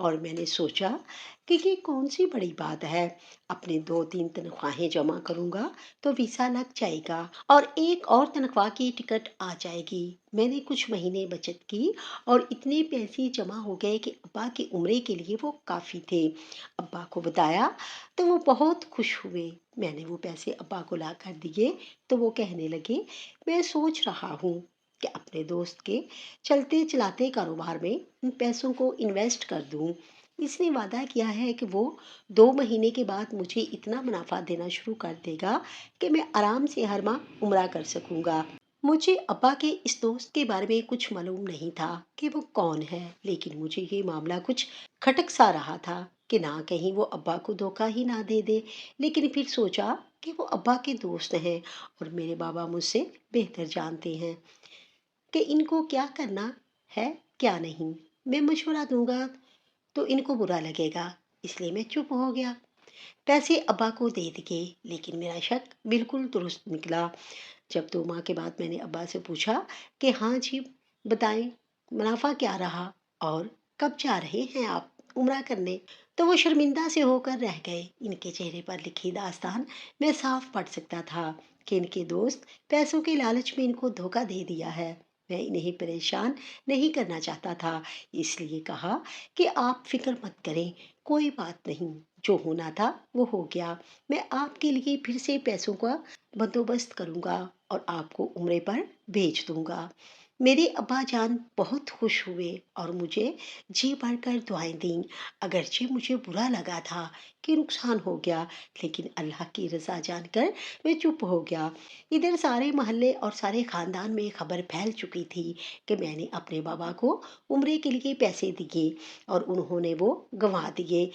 اور میں نے سوچا کہ یہ کون سی بڑی بات ہے، اپنے 2-3 تنخواہیں جمع کروں گا تو ویزا لگ جائے گا اور ایک اور تنخواہ کی ٹکٹ آ جائے گی۔ میں نے کچھ مہینے بچت کی اور اتنے پیسے جمع ہو گئے کہ ابا کی عمرے کے لیے وہ کافی تھے۔ ابا کو بتایا تو وہ بہت خوش ہوئے۔ میں نے وہ پیسے ابا کو لا کر دیے تو وہ کہنے لگے، میں سوچ رہا ہوں کہ اپنے دوست کے چلتے چلاتے کاروبار میں ان پیسوں کو انویسٹ کر دوں۔ اس نے وعدہ کیا ہے کہ وہ 2 مہینے کے بعد مجھے اتنا منافع دینا شروع کر دے گا کہ میں آرام سے ہر ماہ عمرہ کر سکوں گا۔ مجھے ابا کے اس دوست کے بارے میں کچھ معلوم نہیں تھا کہ وہ کون ہے، لیکن مجھے یہ معاملہ کچھ کھٹک سا رہا تھا کہ نہ کہیں وہ ابا کو دھوکہ ہی نہ دے دے۔ لیکن پھر سوچا کہ وہ ابا کے دوست ہیں اور میرے بابا مجھ سے بہتر جانتے ہیں کہ ان کو کیا کرنا ہے کیا نہیں۔ میں مشورہ دوں گا تو ان کو برا لگے گا، اس لیے میں چپ ہو گیا۔ پیسے ابا کو دے دیے، لیکن میرا شک بالکل درست نکلا۔ جب 2 ماہ کے بعد میں نے ابا سے پوچھا کہ ہاں جی بتائیں، منافع کیا رہا اور کب جا رہے ہیں آپ عمرہ کرنے، تو وہ شرمندہ سے ہو کر رہ گئے۔ ان کے چہرے پر لکھی داستان میں صاف پڑھ سکتا تھا کہ ان کے دوست پیسوں کے لالچ میں ان کو دھوکہ دے دیا ہے۔ میں انہیں پریشان نہیں کرنا چاہتا تھا، اس لیے کہا کہ آپ فکر مت کریں، کوئی بات نہیں، جو ہونا تھا وہ ہو گیا۔ میں آپ کے لیے پھر سے پیسوں کا بندوبست کروں گا اور آپ کو عمرے پر بھیج دوں گا۔ میرے ابا جان بہت خوش ہوئے اور مجھے جی بھر کر دعائیں دیں۔ اگرچہ مجھے برا لگا تھا کہ نقصان ہو گیا، لیکن اللہ کی رضا جان کر میں چپ ہو گیا۔ ادھر سارے محلے اور سارے خاندان میں خبر پھیل چکی تھی کہ میں نے اپنے بابا کو عمرے کے لیے پیسے دیے اور انہوں نے وہ گنوا دیے۔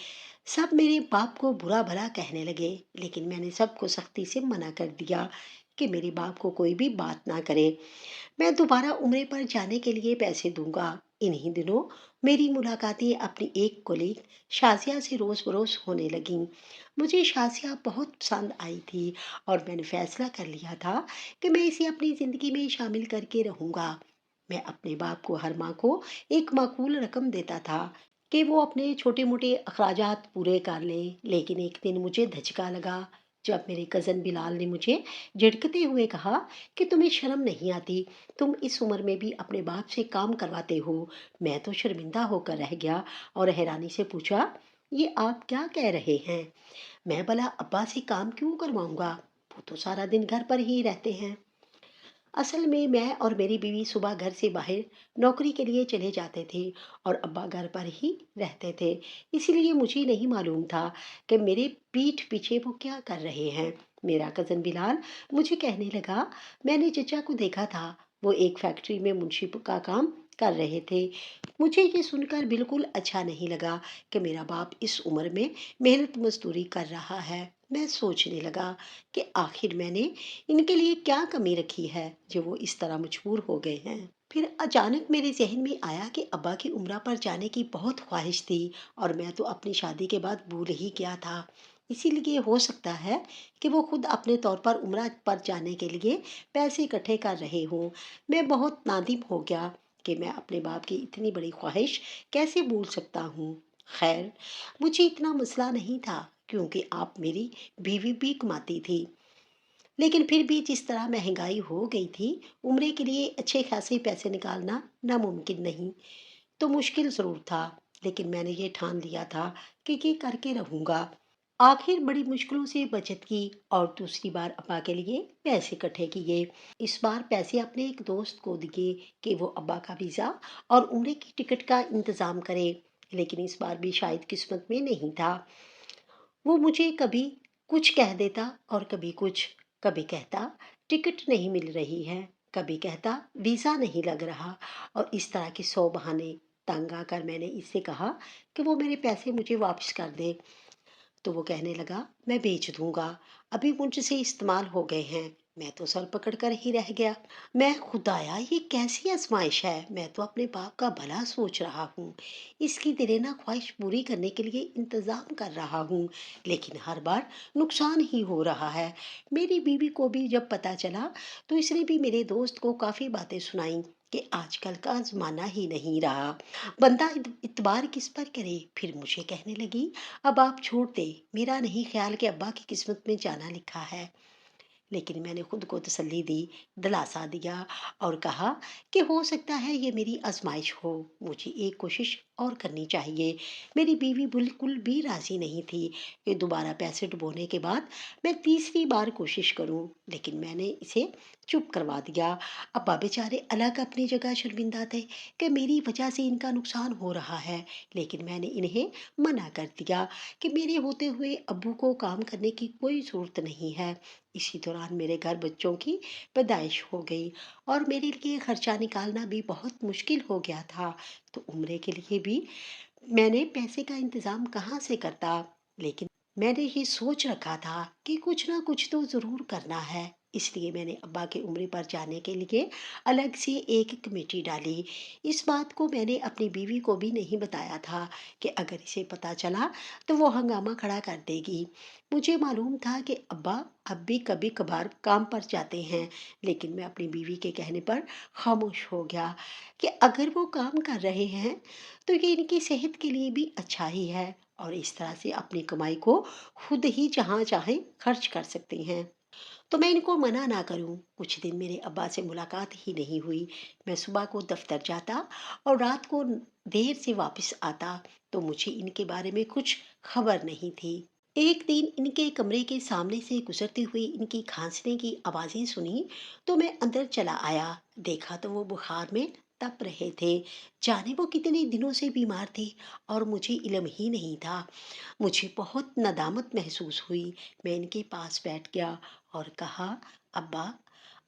سب میرے باپ کو برا بھلا کہنے لگے، لیکن میں نے سب کو سختی سے منع کر دیا کہ میرے باپ کو کوئی بھی بات نہ کرے۔ میں دوبارہ عمرے پر جانے کے لیے پیسے دوں گا۔ انہی دنوں میری ملاقاتیں اپنی ایک کولیگ شازیہ سے روز بروز ہونے لگیں۔ مجھے شازیہ بہت پسند آئی تھی اور میں نے فیصلہ کر لیا تھا کہ میں اسے اپنی زندگی میں شامل کر کے رہوں گا۔ میں اپنے باپ کو ہر ماہ کو ایک معقول رقم دیتا تھا کہ وہ اپنے چھوٹے موٹے اخراجات پورے کر لیں، لیکن ایک دن مجھے دھچکا لگا جب میرے کزن بلال نے مجھے جھڑکتے ہوئے کہا کہ تمہیں شرم نہیں آتی، تم اس عمر میں بھی اپنے باپ سے کام کرواتے ہو۔ میں تو شرمندہ ہو کر رہ گیا اور حیرانی سے پوچھا، یہ آپ کیا کہہ رہے ہیں؟ میں بھلا ابا سے کام کیوں کرواؤں گا؟ وہ تو سارا دن گھر پر ہی رہتے ہیں۔ اصل میں اور میری بیوی صبح گھر سے باہر نوکری کے لیے چلے جاتے تھے اور ابا گھر پر ہی رہتے تھے، اسی لیے مجھے نہیں معلوم تھا کہ میرے پیٹھ پیچھے وہ کیا کر رہے ہیں۔ میرا کزن بلال مجھے کہنے لگا، میں نے چچا کو دیکھا تھا، وہ ایک فیکٹری میں منشی کا کام کر رہے تھے۔ مجھے یہ سن کر بالکل اچھا نہیں لگا کہ میرا باپ اس عمر میں محنت مزدوری کر رہا ہے۔ میں سوچنے لگا کہ آخر میں نے ان کے لیے کیا کمی رکھی ہے جو وہ اس طرح مجبور ہو گئے ہیں۔ پھر اچانک میرے ذہن میں آیا کہ ابا کی عمرہ پر جانے کی بہت خواہش تھی اور میں تو اپنی شادی کے بعد بھول ہی گیا تھا، اسی لیے ہو سکتا ہے کہ وہ خود اپنے طور پر عمرہ پر جانے کے لیے پیسے اکٹھے کر رہے ہوں۔ میں بہت نادم ہو گیا کہ میں اپنے باپ کی اتنی بڑی خواہش کیسے بھول سکتا ہوں۔ خیر، مجھے اتنا مسئلہ نہیں تھا کیونکہ آپ میری بیوی بھی کماتی تھی، لیکن پھر بھی جس طرح مہنگائی ہو گئی تھی، عمرے کے لیے اچھے خاصے پیسے نکالنا ناممکن نہیں تو مشکل ضرور تھا، لیکن میں نے یہ ٹھان لیا تھا کہ یہ کر کے رہوں گا۔ آخر بڑی مشکلوں سے بچت کی اور دوسری بار ابا کے لیے پیسے اکٹھے کیے۔ اس بار پیسے اپنے ایک دوست کو دیے کہ وہ ابا کا ویزا اور عمرے کی ٹکٹ کا انتظام کرے، لیکن اس بار بھی شاید قسمت میں نہیں تھا۔ وہ مجھے کبھی کچھ کہہ دیتا اور کبھی کچھ، کبھی کہتا ٹکٹ نہیں مل رہی ہے، کبھی کہتا ویزا نہیں لگ رہا، اور اس طرح کے 100 بہانے۔ تنگ آ کر میں نے اس سے کہا کہ وہ میرے پیسے مجھے واپس کر دے، تو وہ کہنے لگا میں بیچ دوں گا، ابھی مجھ سے استعمال ہو گئے ہیں۔ میں تو سر پکڑ کر ہی رہ گیا۔ میں خدایا یہ کیسی آزمائش ہے، میں تو اپنے باپ کا بھلا سوچ رہا ہوں، اس کی دیرینہ خواہش پوری کرنے کے لیے انتظام کر رہا ہوں، لیکن ہر بار نقصان ہی ہو رہا ہے۔ میری بیوی کو بھی جب پتہ چلا تو اس نے بھی میرے دوست کو کافی باتیں سنائیں کہ آج کل کا زمانہ ہی نہیں رہا، بندہ اعتبار کس پر کرے؟ پھر مجھے کہنے لگی، اب آپ چھوڑ دیں، میرا نہیں خیال کہ ابا کی قسمت میں جانا لکھا ہے۔ لیکن میں نے خود کو تسلی دی، دلاسا دیا اور کہا کہ ہو سکتا ہے یہ میری آزمائش ہو، مجھے ایک کوشش اور کرنی چاہیے۔ میری بیوی بالکل بھی راضی نہیں تھی کہ دوبارہ پیسے ڈبونے کے بعد میں تیسری بار کوشش کروں، لیکن میں نے اسے چپ کروا دیا۔ ابا بیچارے الگ اپنی جگہ شرمندہ تھے کہ میری وجہ سے ان کا نقصان ہو رہا ہے، لیکن میں نے انہیں منع کر دیا کہ میرے ہوتے ہوئے ابو کو کام کرنے کی کوئی صورت نہیں ہے۔ اسی دوران میرے گھر بچوں کی پیدائش ہو گئی اور میرے لیے خرچہ نکالنا بھی بہت مشکل ہو گیا تھا، تو عمرے کے لیے بھی میں نے پیسے کا انتظام کہاں سے کرتا؟ لیکن میں نے یہ سوچ رکھا تھا کہ کچھ نہ کچھ تو ضرور کرنا ہے، اس لیے میں نے ابا کے عمرے پر جانے کے لیے الگ سے ایک کمیٹی ڈالی۔ اس بات کو میں نے اپنی بیوی کو بھی نہیں بتایا تھا کہ اگر اسے پتہ چلا تو وہ ہنگامہ کھڑا کر دے گی۔ مجھے معلوم تھا کہ ابا اب بھی کبھی کبھار کام پر جاتے ہیں، لیکن میں اپنی بیوی کے کہنے پر خاموش ہو گیا کہ اگر وہ کام کر رہے ہیں تو یہ ان کی صحت کے لیے بھی اچھا ہی ہے اور اس طرح سے اپنی کمائی کو خود ہی جہاں چاہیں خرچ کر سکتے ہیں، تو میں ان کو منع نہ کروں۔ کچھ دن میرے ابا سے ملاقات ہی نہیں ہوئی۔ میں صبح کو دفتر جاتا اور رات کو دیر سے واپس آتا، تو مجھے ان کے بارے میں کچھ خبر نہیں تھی۔ ایک دن ان کے کمرے کے سامنے سے گزرتے ہوئے ان کی کھانسنے کی آوازیں سنی تو میں اندر چلا آیا۔ دیکھا تو وہ بخار میں تپ رہے تھے، جانے وہ کتنے دنوں سے بیمار تھے اور مجھے علم ہی نہیں تھا۔ مجھے بہت ندامت محسوس ہوئی۔ میں ان کے پاس بیٹھ گیا اور کہا، ابا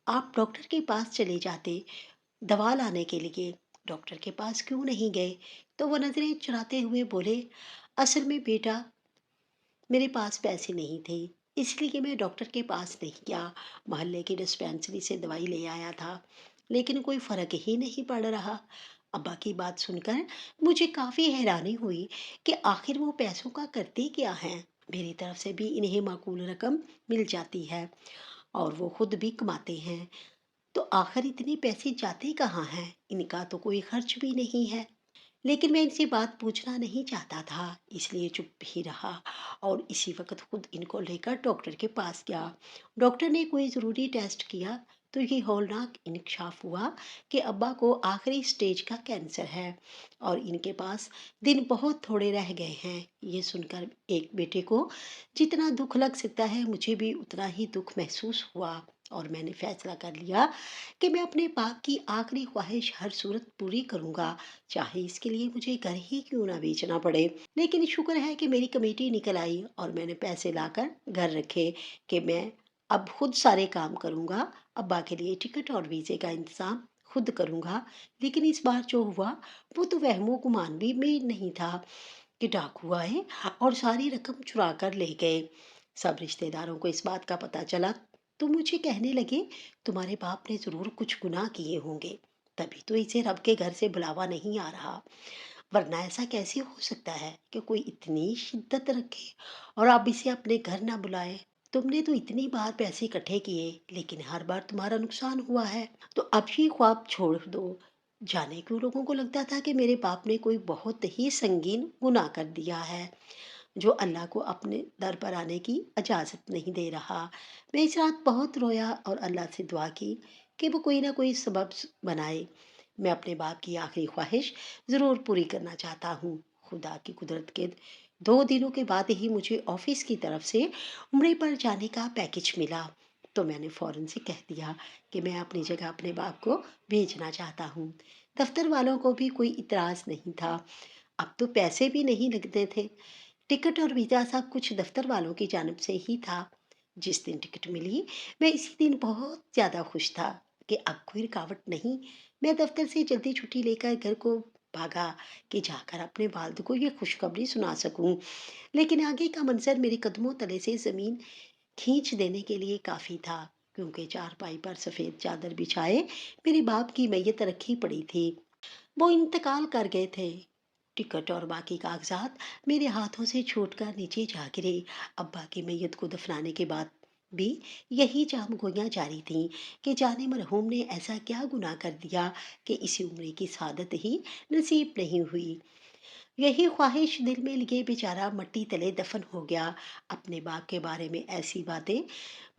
آپ ڈاکٹر کے پاس چلے جاتے دوا لانے کے لیے، ڈاکٹر کے پاس کیوں نہیں گئے؟ تو وہ نظریں چراتے ہوئے بولے، اصل میں بیٹا میرے پاس پیسے نہیں تھے، اس لیے میں ڈاکٹر کے پاس نہیں گیا، محلے کی ڈسپینسری سے دوائی لے آیا تھا، لیکن کوئی فرق ہی نہیں پڑ رہا۔ ابا کی بات سن کر مجھے کافی حیرانی ہوئی کہ آخر وہ پیسوں کا کرتے کیا ہیں؟ میری طرف سے بھی انہیں معقول رقم مل جاتی ہے اور وہ خود بھی کماتے ہیں، تو آخر اتنے پیسے جاتے کہاں ہیں؟ ان کا تو کوئی خرچ بھی نہیں ہے۔ لیکن میں ان سے بات پوچھنا نہیں چاہتا تھا، اس لیے چپ ہی رہا اور اسی وقت خود ان کو لے کر ڈاکٹر کے پاس گیا۔ ڈاکٹر نے کوئی ضروری ٹیسٹ کیا تو یہ ہولناک انکشاف ہوا کہ ابا کو آخری سٹیج کا کینسر ہے اور ان کے پاس دن بہت تھوڑے رہ گئے ہیں۔ یہ سن کر ایک بیٹے کو جتنا دکھ لگ سکتا ہے، مجھے بھی اتنا ہی دکھ محسوس ہوا اور میں نے فیصلہ کر لیا کہ میں اپنے باپ کی آخری خواہش ہر صورت پوری کروں گا، چاہے اس کے لیے مجھے گھر ہی کیوں نہ بیچنا پڑے۔ لیکن شکر ہے کہ میری کمیٹی نکل آئی اور میں نے پیسے لا کر گھر رکھے کہ میں اب خود سارے کام کروں گا، ابا کے لیے ٹکٹ اور ویزے کا انتظام خود کروں گا۔ لیکن اس بار جو ہوا وہ تو وہم و گمان بھی میں نہیں تھا کہ ڈاکو آئے اور ساری رقم چرا کر لے گئے۔ سب رشتہ داروں کو اس بات کا پتہ چلا تو مجھے کہنے لگے، تمہارے باپ نے ضرور کچھ گناہ کیے ہوں گے، تبھی تو اسے رب کے گھر سے بلاوا نہیں آ رہا، ورنہ ایسا کیسے ہو سکتا ہے کہ کوئی اتنی شدت رکھے اور آپ اسے اپنے گھر نہ بلائے؟ تم نے تو اتنی بار پیسے اکٹھے کیے لیکن ہر بار تمہارا نقصان ہوا ہے، تو اب یہ خواب چھوڑ دو۔ جانے کیوں لوگوں کو لگتا تھا کہ میرے باپ نے کوئی بہت ہی سنگین گناہ کر دیا ہے جو اللہ کو اپنے در پر آنے کی اجازت نہیں دے رہا۔ میں اس رات بہت رویا اور اللہ سے دعا کی کہ وہ کوئی نہ کوئی سبب بنائے۔ میں اپنے باپ کی آخری خواہش ضرور پوری کرنا چاہتا ہوں۔ خدا کی قدرت کے 2 دنوں کے بعد ہی مجھے آفس کی طرف سے عمرے پر جانے کا پیکج ملا، تو میں نے فوراً سے کہہ دیا کہ میں اپنی جگہ اپنے باپ کو بھیجنا چاہتا ہوں۔ دفتر والوں کو بھی کوئی اعتراض نہیں تھا، اب تو پیسے بھی نہیں لگتے تھے، ٹکٹ اور ویزا سب کچھ دفتر والوں کی جانب سے ہی تھا۔ جس دن ٹکٹ ملی میں اسی دن بہت زیادہ خوش تھا کہ اب کوئی رکاوٹ نہیں۔ میں دفتر سے جلدی چھٹی لے کر گھر کو بھاگا کہ جا کر اپنے والد کو یہ خوشخبری سنا سکوں، لیکن آگے کا منظر میرے قدموں تلے سے زمین کھینچ دینے کے لیے کافی تھا، کیونکہ چارپائی پر سفید چادر بچھائے میرے باپ کی میت رکھی پڑی تھی۔ وہ انتقال کر گئے تھے۔ ٹکٹ اور باقی کاغذات میرے ہاتھوں سے چھوٹ کر نیچے جا گرے۔ ابا کی میت کو دفنانے کے بعد بھی یہی جام گوئیاں جاری تھیں کہ جانے مرحوم نے ایسا کیا گناہ کر دیا کہ اسی عمر کی سعادت ہی نصیب نہیں ہوئی۔ یہی خواہش دل میں لیے بیچارہ مٹی تلے دفن ہو گیا۔ اپنے باپ کے بارے میں ایسی باتیں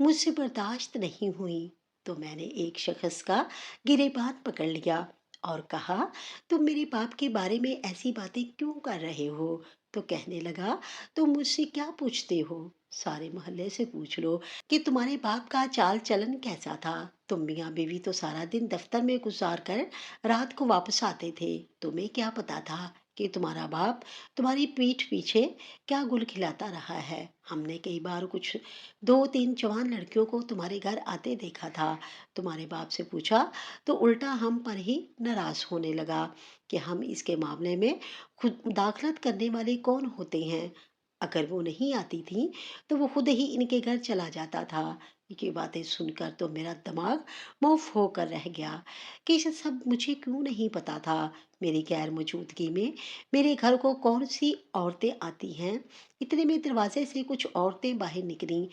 مجھ سے برداشت نہیں ہوئی، تو میں نے ایک شخص کا گریبان پکڑ لیا اور کہا، تم میرے باپ کے بارے میں ایسی باتیں کیوں کر رہے ہو؟ تو کہنے لگا، تم مجھ سے کیا پوچھتے ہو؟ سارے محلے سے پوچھ لو کہ تمہارے باپ کا چال چلن کیسا تھا۔ تم میاں بیوی تو سارا دن دفتر میں گزار کر رات کو واپس آتے تھے، تمہیں کیا پتا تھا کہ تمہارا باپ تمہاری پیٹھ پیچھے کیا گل کھلاتا رہا ہے؟ ہم نے کئی بار کچھ 2 3 جوان لڑکیوں کو تمہارے گھر آتے دیکھا تھا۔ تمہارے باپ سے پوچھا تو الٹا ہم پر ہی ناراض ہونے لگا کہ ہم اس کے معاملے میں خود مداخلت کرنے والے کون ہوتے ہیں۔ اگر وہ نہیں آتی تھیں تو وہ خود ہی ان کے گھر چلا جاتا تھا۔ یہ باتیں سن کر تو میرا دماغ موف ہو کر رہ گیا کہ یہ سب مجھے کیوں نہیں پتا تھا۔ میری غیر موجودگی میں میرے گھر کو کون سی عورتیں آتی ہیں؟ اتنے میں دروازے سے کچھ عورتیں باہر نکلیں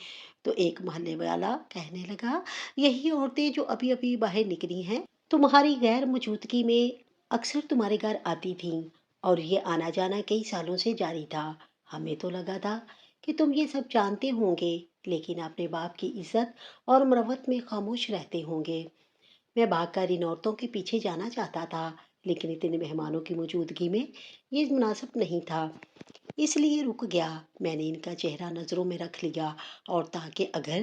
تو ایک محلے والا کہنے لگا، یہی عورتیں جو ابھی ابھی باہر نکلی ہیں تمہاری غیر موجودگی میں اکثر تمہارے گھر آتی تھیں، اور یہ آنا جانا کئی سالوں سے جاری تھا۔ ہمیں تو لگا تھا کہ تم یہ سب جانتے ہوں گے، لیکن اپنے باپ کی عزت اور مروت میں خاموش رہتے ہوں گے۔ میں بھاگ کر ان عورتوں کے پیچھے جانا چاہتا تھا، لیکن اتنے مہمانوں کی موجودگی میں یہ مناسب نہیں تھا، اس لیے رک گیا۔ میں نے ان کا چہرہ نظروں میں رکھ لیا، اور تاکہ اگر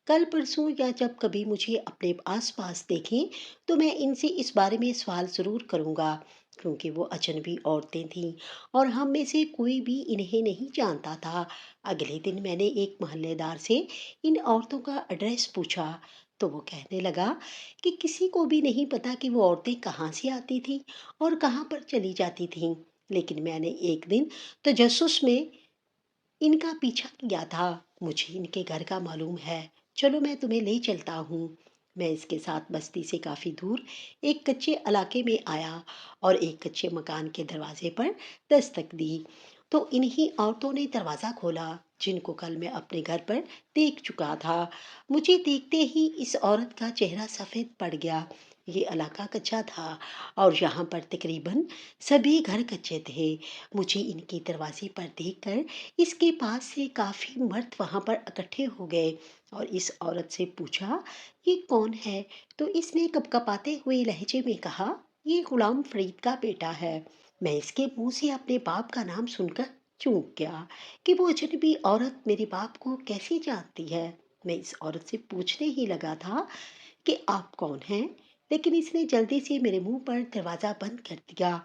کل پرسوں یا جب کبھی مجھے اپنے آس پاس دیکھیں تو میں ان سے اس بارے میں سوال ضرور کروں گا، کیونکہ وہ اجنبی عورتیں تھیں اور ہم میں سے کوئی بھی انہیں نہیں جانتا تھا۔ اگلے دن میں نے ایک محلے دار سے ان عورتوں کا ایڈریس پوچھا تو وہ کہنے لگا کہ کسی کو بھی نہیں پتا کہ وہ عورتیں کہاں سے آتی تھیں اور کہاں پر چلی جاتی تھیں، لیکن میں نے ایک دن تجسس میں ان کا پیچھا کیا تھا۔ مجھے ان کے گھر کا معلوم ہے، چلو میں تمہیں لے چلتا ہوں۔ میں اس کے ساتھ بستی سے کافی دور ایک کچے علاقے میں آیا اور ایک کچے مکان کے دروازے پر دستک دی تو انہی عورتوں نے دروازہ کھولا جن کو کل میں اپنے گھر پر دیکھ چکا تھا۔ مجھے دیکھتے ہی اس عورت کا چہرہ سفید پڑ گیا۔ یہ علاقہ کچا تھا اور یہاں پر تقریباً سبھی گھر کچے تھے۔ مجھے ان کے دروازے پر دیکھ کر اس کے پاس سے کافی مرد وہاں پر اکٹھے ہو گئے اور اس عورت سے پوچھا، یہ کون ہے؟ تو اس نے کپکپاتے ہوئے لہجے میں کہا، یہ غلام فرید کا بیٹا ہے۔ میں اس کے منہ سے اپنے باپ کا نام سن کر چونک گیا کہ وہ اجنبی عورت میرے باپ کو کیسے جانتی ہے۔ میں اس عورت سے پوچھنے ہی لگا تھا کہ آپ کون ہیں، لیکن اس نے جلدی سے میرے منہ پر دروازہ بند کر دیا۔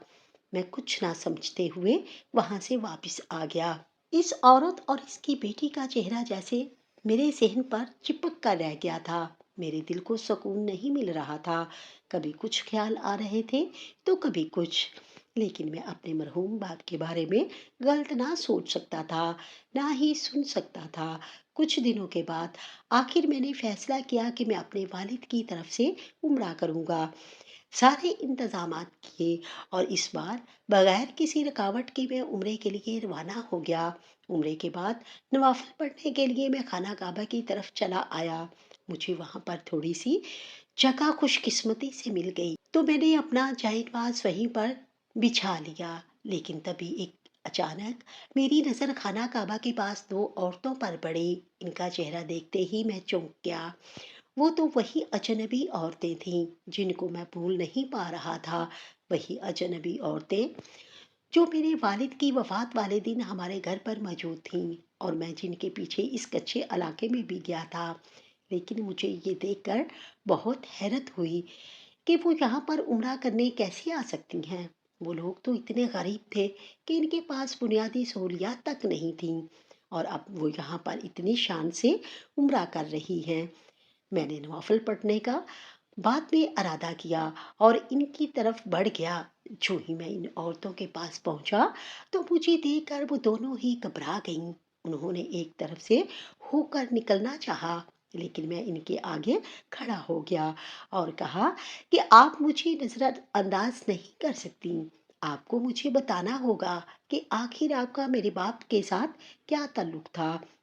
میں کچھ نہ سمجھتے ہوئے وہاں سے واپس آ گیا۔ اس عورت اور اس کی بیٹی کا چہرہ جیسے میرے ذہن پر چپک کر رہ گیا تھا۔ میرے دل کو سکون نہیں مل رہا تھا، کبھی کچھ خیال آ رہے تھے تو کبھی کچھ، لیکن میں اپنے مرحوم باپ کے بارے میں غلط نہ سوچ سکتا تھا، نہ ہی سن سکتا تھا۔ کچھ دنوں کے بعد آخر میں نے فیصلہ کیا کہ میں اپنے والد کی طرف سے عمرہ کروں گا۔ سارے انتظامات کیے اور اس بار بغیر کسی رکاوٹ کے میں عمرے کے لیے روانہ ہو گیا۔ عمرے کے بعد نوافل پڑھنے کے لیے میں خانہ کعبہ کی طرف چلا آیا۔ مجھے وہاں پر تھوڑی سی جگہ خوش قسمتی سے مل گئی تو میں نے اپنا جائے نماز وہیں پر بچھا لیا، لیکن تبھی ایک اچانک میری نظر خانہ کعبہ کے پاس 2 عورتوں پر پڑی۔ ان کا چہرہ دیکھتے ہی میں چونک گیا۔ وہ تو وہی اجنبی عورتیں تھیں جن کو میں بھول نہیں پا رہا تھا، وہی اجنبی عورتیں جو میرے والد کی وفات والے دن ہمارے گھر پر موجود تھیں اور میں جن کے پیچھے اس کچے علاقے میں بھی گیا تھا۔ لیکن مجھے یہ دیکھ کر بہت حیرت ہوئی کہ وہ یہاں پر عمرہ کرنے کیسے آ سکتی ہیں۔ وہ لوگ تو اتنے غریب تھے کہ ان کے پاس بنیادی سہولیات تک نہیں تھیں، اور اب وہ یہاں پر اتنی شان سے عمرہ کر رہی ہیں۔ میں نے نوافل پڑھنے کا بعد میں ارادہ کیا اور ان کی طرف بڑھ گیا۔ جو ہی میں ان عورتوں کے پاس پہنچا تو مجھے دیکھ کر وہ دونوں ہی گھبرا گئیں۔ انہوں نے ایک طرف سے ہو کر نکلنا چاہا، لیکن میں ان کے آگے کھڑا ہو گیا اور کہا کہ آپ مجھے نظر انداز نہیں کر سکتی، آپ کو مجھے بتانا ہوگا کہ آخر آپ کا میرے باپ کے ساتھ کیا تعلق تھا۔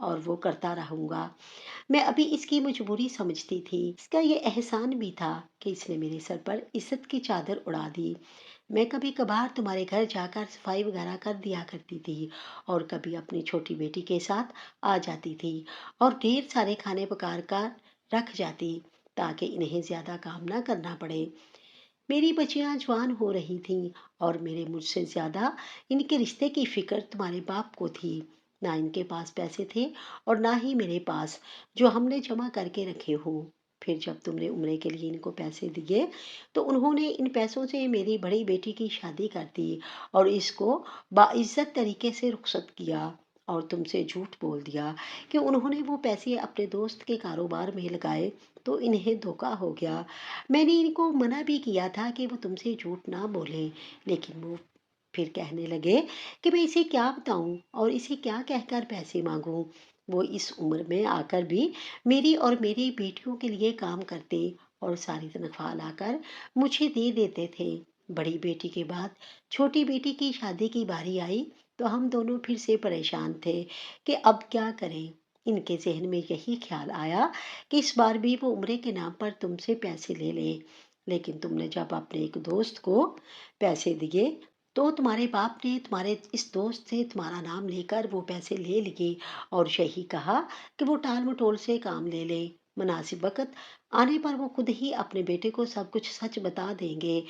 اور وہ کرتا رہوں گا۔ میں ابھی اس کی مجبوری سمجھتی تھی، اس کا یہ احسان بھی تھا کہ اس نے میرے سر پر عزت کی چادر اڑا دی۔ میں کبھی کبھار تمہارے گھر جا کر صفائی وغیرہ کر دیا کرتی تھی اور کبھی اپنی چھوٹی بیٹی کے ساتھ آ جاتی تھی اور ڈھیر سارے کھانے پکا کر رکھ جاتی تاکہ انہیں زیادہ کام نہ کرنا پڑے۔ میری بچیاں جوان ہو رہی تھیں اور میرے مجھ سے زیادہ ان کے رشتے کی فکر تمہارے باپ کو تھی۔ نہ ان کے پاس پیسے تھے اور نہ ہی میرے پاس جو ہم نے جمع کر کے رکھے ہوں۔ پھر جب تم نے عمرے کے لیے ان کو پیسے دیے تو انہوں نے ان پیسوں سے میری بڑی بیٹی کی شادی کر دی اور اس کو باعزت طریقے سے رخصت کیا، اور تم سے جھوٹ بول دیا کہ انہوں نے وہ پیسے اپنے دوست کے کاروبار میں لگائے تو انہیں دھوکا ہو گیا۔ میں نے ان کو منع بھی کیا تھا کہ وہ تم سے جھوٹ نہ بولیں، لیکن وہ پھر کہنے لگے کہ میں اسے کیا بتاؤں اور اسے کیا کہہ کر پیسے مانگوں۔ وہ اس عمر میں آ کر بھی میری اور میری بیٹیوں کے لیے کام کرتے اور ساری تنخواہ لا کر مجھے دے دیتے تھے۔ بڑی بیٹی کے بعد چھوٹی بیٹی کی شادی کی باری آئی تو ہم دونوں پھر سے پریشان تھے کہ اب کیا کریں۔ ان کے ذہن میں یہی خیال آیا کہ اس بار بھی وہ عمرے کے نام پر تم سے پیسے لے لیں، لیکن تم نے جب اپنے ایک دوست کو پیسے دیے تو تمہارے باپ نے تمہارے اس دوست سے تمہارا نام لے کر وہ پیسے لے لیے اور یہی کہا کہ وہ ٹال مٹول سے کام لے لیں، مناسب وقت آنے پر وہ خود ہی اپنے بیٹے کو سب کچھ سچ بتا دیں گے۔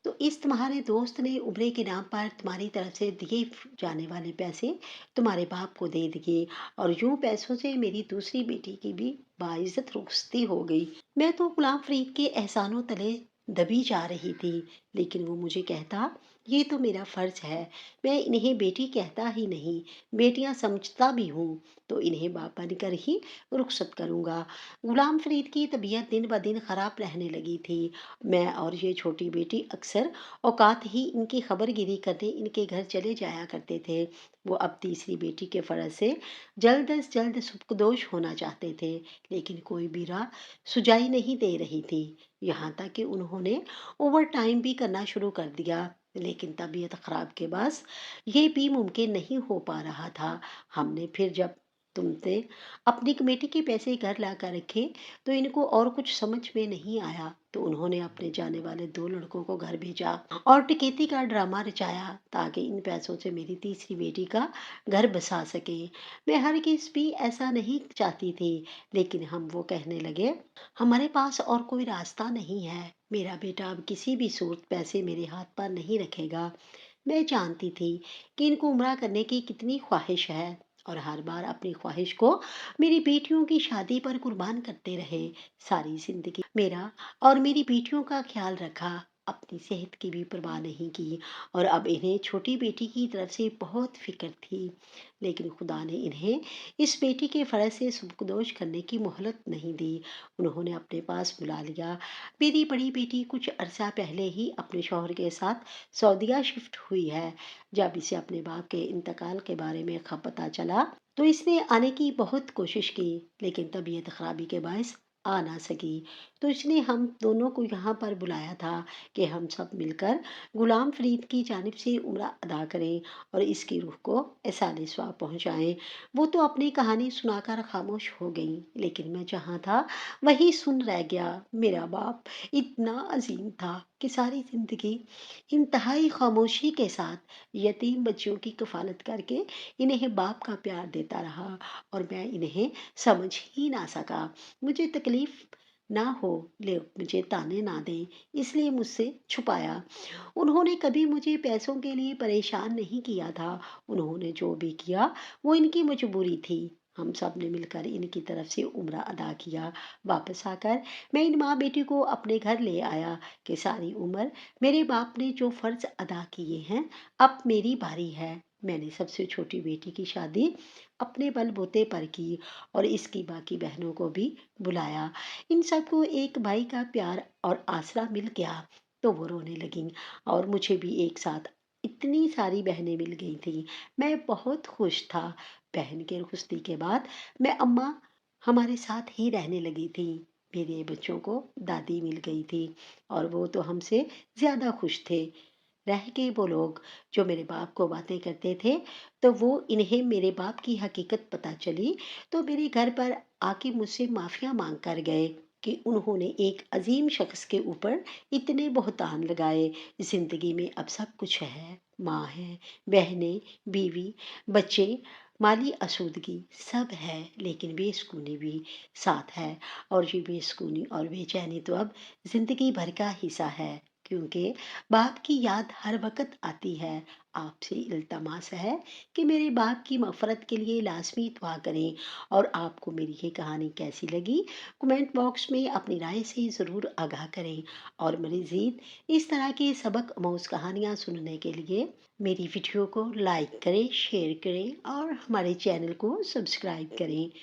تو اس تمہارے دوست نے عمرے کے نام پر تمہاری طرف سے دیے جانے والے پیسے تمہارے باپ کو دے دیے اور یوں پیسوں سے میری دوسری بیٹی کی بھی باعزت رخصتی ہو گئی۔ میں تو غلام فرید کے احسانوں تلے دبی جا رہی تھی، لیکن وہ مجھے کہتا یہ تو میرا فرض ہے، میں انہیں بیٹی کہتا ہی نہیں، بیٹیاں سمجھتا بھی ہوں تو انہیں باپ بن کر ہی رخصت کروں گا۔ غلام فرید کی طبیعت دن بدن خراب رہنے لگی تھی۔ میں اور یہ چھوٹی بیٹی اکثر اوقات ہی ان کی خبر گیری کرنے ان کے گھر چلے جایا کرتے تھے۔ وہ اب تیسری بیٹی کے فرض سے جلد از جلد سبکدوش ہونا چاہتے تھے، لیکن کوئی بھی راہ سجائی نہیں دے رہی تھی، یہاں تک کہ انہوں نے اوور ٹائم بھی کرنا شروع کر دیا، لیکن طبیعت خراب کے باعث یہ بھی ممکن نہیں ہو پا رہا تھا۔ ہم نے پھر جب تم نے اپنی کمیٹی کے پیسے گھر لا کر رکھے تو ان کو اور کچھ سمجھ میں نہیں آیا تو انہوں نے اپنے جانے والے دو لڑکوں کو گھر بھیجا اور ڈکیتی کا ڈرامہ رچایا تاکہ ان پیسوں سے میری تیسری بیٹی کا گھر بسا سکے۔ میں ہرگز بھی ایسا نہیں چاہتی تھی، لیکن وہ کہنے لگے ہمارے پاس اور کوئی راستہ نہیں ہے، میرا بیٹا اب کسی بھی صورت پیسے میرے ہاتھ پر نہیں رکھے گا۔ میں جانتی تھی کہ ان کو عمرہ کرنے کی کتنی خواہش ہے اور ہر بار اپنی خواہش کو میری بیٹیوں کی شادی پر قربان کرتے رہے۔ ساری زندگی میرا اور میری بیٹیوں کا خیال رکھا، اپنی صحت کی بھی پرواہ نہیں کی، اور اب انہیں چھوٹی بیٹی کی طرف سے بہت فکر تھی، لیکن خدا نے انہیں اس بیٹی کے فرض سے سبکدوش کرنے کی مہلت نہیں دی۔ انہوں نے اپنے پاس بلا لیا۔ میری بڑی بیٹی کچھ عرصہ پہلے ہی اپنے شوہر کے ساتھ سعودیہ شفٹ ہوئی ہے۔ جب اسے اپنے باپ کے انتقال کے بارے میں پتہ چلا تو اس نے آنے کی بہت کوشش کی، لیکن طبیعت خرابی کے باعث آ نہ سکی۔ تو اس نے ہم دونوں کو یہاں پر بلایا تھا کہ ہم سب مل کر غلام فرید کی جانب سے عمرہ ادا کریں اور اس کی روح کو ایصال ثواب پہنچائیں۔ وہ تو اپنی کہانی سنا کر خاموش ہو گئی، لیکن میں جہاں تھا وہی سن رہ گیا۔ میرا باپ اتنا عظیم تھا کہ ساری زندگی انتہائی خاموشی کے ساتھ یتیم بچیوں کی کفالت کر کے انہیں باپ کا پیار دیتا رہا اور میں انہیں سمجھ ہی نہ سکا۔ مجھے تکلیف نہ ہو، لوگ مجھے تانے نہ دیں، اس لیے مجھ سے چھپایا۔ انہوں نے کبھی مجھے پیسوں کے لیے پریشان نہیں کیا تھا، انہوں نے جو بھی کیا وہ ان کی مجبوری تھی۔ ہم سب نے مل کر ان کی طرف سے عمرہ ادا کیا۔ واپس آ کر میں ان ماں بیٹی کو اپنے گھر لے آیا کہ ساری عمر میرے باپ نے جو فرض ادا کیے ہیں اب میری باری ہے۔ میں نے سب سے چھوٹی بیٹی کی شادی اپنے بل بوتے پر کی اور اس کی باقی بہنوں کو بھی بلایا۔ ان سب کو ایک بھائی کا پیار اور آسرا مل گیا تو وہ رونے لگیں اور مجھے بھی ایک ساتھ اتنی ساری بہنیں مل گئی تھیں۔ میں بہت خوش تھا۔ بہن کے رخصتی کے بعد میں اماں ہمارے ساتھ ہی رہنے لگی تھی۔ میرے بچوں کو دادی مل گئی تھی اور وہ تو ہم سے زیادہ خوش تھے۔ رہ گئے وہ لوگ جو میرے باپ کو باتیں کرتے تھے، تو وہ انہیں میرے باپ کی حقیقت پتہ چلی تو میرے گھر پر آ کے مجھ سے معافیا مانگ کر گئے کہ انہوں نے ایک عظیم شخص کے اوپر اتنے بہتان لگائے۔ زندگی میں اب سب کچھ ہے، ماں ہے، بہنیں، بیوی، بچے، مالی آسودگی سب ہے، لیکن بے سکونی بھی ساتھ ہے۔ اور یہ بے سکونی اور بے چینی تو اب زندگی بھر کا حصہ ہے، کیونکہ باپ کی یاد ہر وقت آتی ہے۔ آپ سے التماس ہے کہ میرے باپ کی مغفرت کے لیے لازمی دعا کریں۔ اور آپ کو میری یہ کہانی کیسی لگی، کمنٹ باکس میں اپنی رائے سے ضرور آگاہ کریں۔ اور مزید اس طرح کی سبق آموز کہانیاں سننے کے لیے میری ویڈیو کو لائک کریں، شیئر کریں اور ہمارے چینل کو سبسکرائب کریں۔